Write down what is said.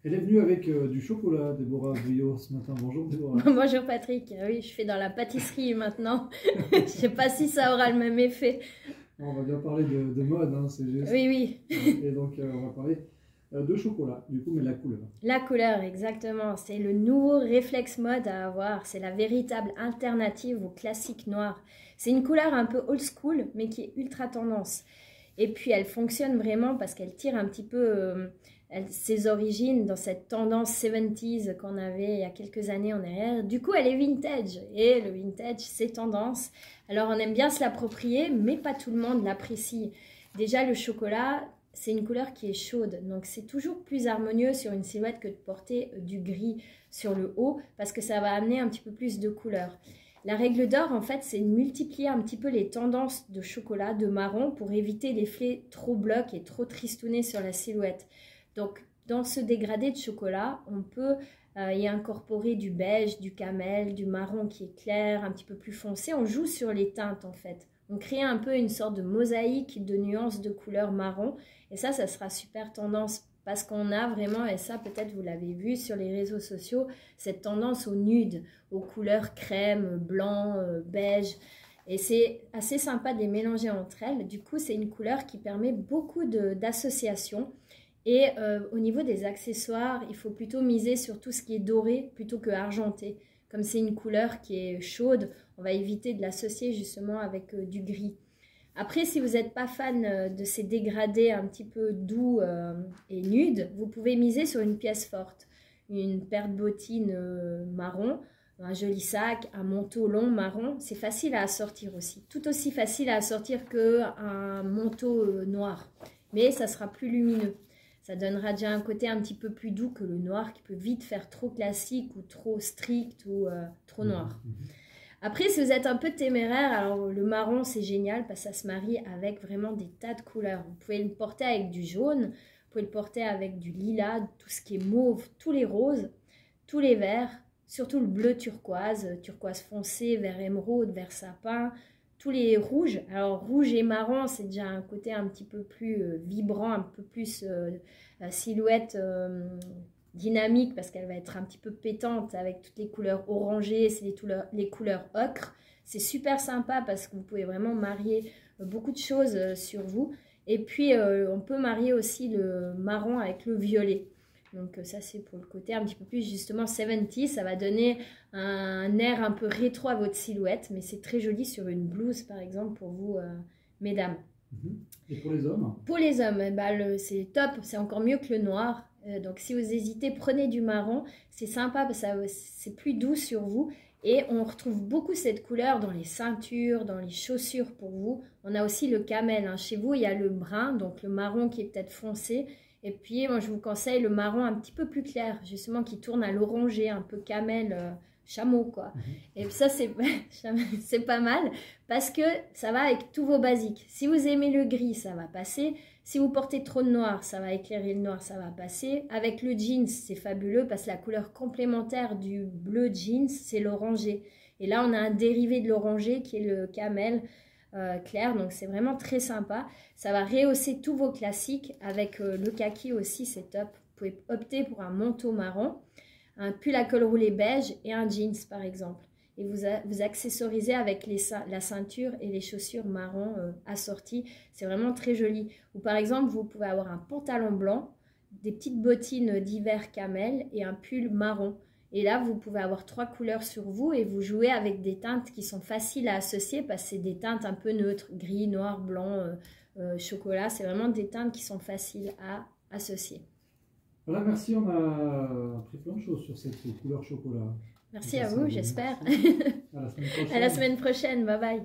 Elle est venue avec du chocolat, Déborah Guyot, ce matin. Bonjour Déborah. Bonjour Patrick, oui, je fais dans la pâtisserie maintenant. Je ne sais pas si ça aura le même effet. On va bien parler de mode, hein, c'est juste. Oui, oui. Et donc, on va parler de chocolat, du coup, mais la couleur. La couleur, exactement. C'est le nouveau réflexe mode à avoir. C'est la véritable alternative au classique noir. C'est une couleur un peu old school, mais qui est ultra tendance. Et puis, elle fonctionne vraiment parce qu'elle tire un petit peu ses origines dans cette tendance 70s qu'on avait il y a quelques années en arrière. Du coup, elle est vintage. Et le vintage, c'est tendance. Alors, on aime bien se l'approprier, mais pas tout le monde l'apprécie. Déjà, le chocolat, c'est une couleur qui est chaude. Donc, c'est toujours plus harmonieux sur une silhouette que de porter du gris sur le haut parce que ça va amener un petit peu plus de couleur. La règle d'or, en fait, c'est de multiplier un petit peu les tendances de chocolat, de marron, pour éviter l'effet trop bloc et trop tristouné sur la silhouette. Donc, dans ce dégradé de chocolat, on peut y incorporer du beige, du camel, du marron qui est clair, un petit peu plus foncé. On joue sur les teintes, en fait. On crée un peu une sorte de mosaïque de nuances de couleur marron. Et ça sera super tendance. Parce qu'on a vraiment, et ça peut-être vous l'avez vu sur les réseaux sociaux, cette tendance au nude, aux couleurs crème, blanc, beige. Et c'est assez sympa de les mélanger entre elles. Du coup, c'est une couleur qui permet beaucoup d'associations. Et au niveau des accessoires, il faut plutôt miser sur tout ce qui est doré plutôt que argenté. Comme c'est une couleur qui est chaude, on va éviter de l'associer justement avec du gris. Après, si vous n'êtes pas fan de ces dégradés un petit peu doux et nudes, vous pouvez miser sur une pièce forte. Une paire de bottines marron, un joli sac, un manteau long marron. C'est facile à assortir aussi. Tout aussi facile à assortir qu'un manteau noir. Mais ça sera plus lumineux. Ça donnera déjà un côté un petit peu plus doux que le noir qui peut vite faire trop classique ou trop strict ou trop noir. Après, si vous êtes un peu téméraire, alors le marron, c'est génial parce que ça se marie avec vraiment des tas de couleurs. Vous pouvez le porter avec du jaune, vous pouvez le porter avec du lilas, tout ce qui est mauve, tous les roses, tous les verts, surtout le bleu turquoise, turquoise foncé, vert émeraude, vert sapin, tous les rouges. Alors rouge et marron, c'est déjà un côté un petit peu plus vibrant, un peu plus silhouette dynamique parce qu'elle va être un petit peu pétante avec toutes les couleurs orangées, c'est les couleurs ocre. C'est super sympa parce que vous pouvez vraiment marier beaucoup de choses sur vous. Et puis, on peut marier aussi le marron avec le violet. Donc ça, c'est pour le côté un petit peu plus justement 70. Ça va donner un air un peu rétro à votre silhouette. Mais c'est très joli sur une blouse, par exemple, pour vous, mesdames. Et pour les hommes? Pour les hommes, c'est top. C'est encore mieux que le noir. Donc si vous hésitez, prenez du marron, c'est sympa parce que c'est plus doux sur vous et on retrouve beaucoup cette couleur dans les ceintures, dans les chaussures pour vous. On a aussi le camel, hein. Chez vous il y a le brun, donc le marron qui est peut-être foncé et puis moi je vous conseille le marron un petit peu plus clair, justement qui tourne à l'orangé, un peu camel, chameau quoi. Et ça c'est pas mal parce que ça va avec tous vos basiques. Si vous aimez le gris, ça va passer. Si vous portez trop de noir, ça va éclairer le noir, ça va passer. Avec le jeans, c'est fabuleux parce que la couleur complémentaire du bleu jeans, c'est l'orangé. Et là, on a un dérivé de l'orangé qui est le camel clair. Donc, c'est vraiment très sympa. Ça va rehausser tous vos classiques. Avec le kaki aussi, c'est top. Vous pouvez opter pour un manteau marron, un pull à col roulé beige et un jeans, par exemple. Et vous accessorisez avec la ceinture et les chaussures marron assorties. C'est vraiment très joli. Ou par exemple, vous pouvez avoir un pantalon blanc, des petites bottines d'hiver camel et un pull marron. Et là, vous pouvez avoir 3 couleurs sur vous et vous jouez avec des teintes qui sont faciles à associer parce que c'est des teintes un peu neutres, gris, noir, blanc, chocolat. C'est vraiment des teintes qui sont faciles à associer. Voilà, merci. On a appris plein de choses sur cette couleur chocolat. Merci à vous, j'espère. À la semaine prochaine. À la semaine prochaine, bye bye.